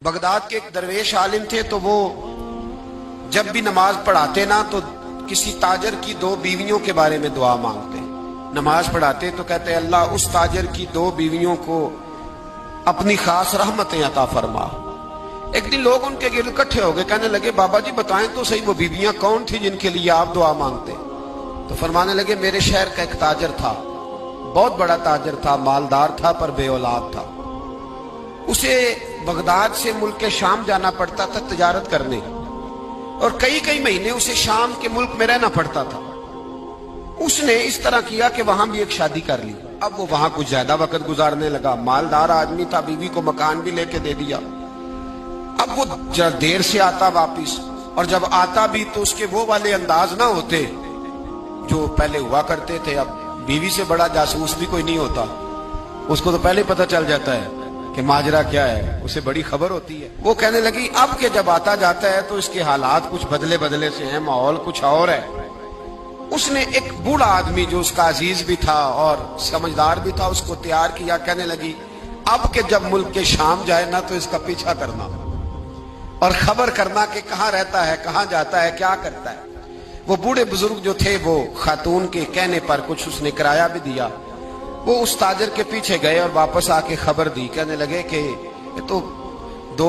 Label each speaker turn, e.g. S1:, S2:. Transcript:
S1: Baghdad के एक दरवेश आलिम थे, तो वो जब भी नमाज पढ़ाते ना तो किसी ताजर की दो बीवियों के बारे में दुआ मांगते। नमाज पढ़ाते तो कहते अल्लाह उस ताजर की दो बीवियों को अपनी खास रहमतें अता फरमा। एक दिन लोग उनके गिर्द इकट्ठे हो गए, कहने लगे बाबा जी बताएं तो सही वो बीवियां कौन थी जिनके लिए आप दुआ मांगते। तो फरमाने लगे मेरे शहर का एक ताजर था, बहुत बड़ा ताजर था, मालदार था पर बे औलाद था। उसे बगदाद से मुल्क के शाम जाना पड़ता था तिजारत करने, और कई कई महीने उसे शाम के मुल्क में रहना पड़ता था। उसने इस तरह किया कि वहां भी एक शादी कर ली। अब वो वहां कुछ ज्यादा वक्त गुजारने लगा, मालदार आदमी था, बीवी को मकान भी लेके दे दिया। अब वो जरा देर से आता वापिस, और जब आता भी तो उसके वो वाले अंदाज ना होते जो पहले हुआ करते थे। अब बीवी से बड़ा जासूस भी कोई नहीं होता, उसको तो पहले पता चल जाता है कि माजरा क्या है, उसे बड़ी खबर होती है। वो कहने लगी अब के जब आता जाता है तो इसके हालात कुछ बदले बदले से हैं, माहौल कुछ और है। उसने एक बूढ़ा आदमी जो उसका अजीज भी था और समझदार भी था उसको तैयार किया। कहने लगी अब के जब मुल्क के शाम जाए ना तो इसका पीछा करना और खबर करना कि कहाँ रहता है, कहाँ जाता है, क्या करता है। वो बूढ़े बुजुर्ग जो थे वो खातून के कहने पर कुछ उसने किराया भी दिया। वो उस ताजर के पीछे गए और वापस आके खबर दी। कहने लगे कि ये तो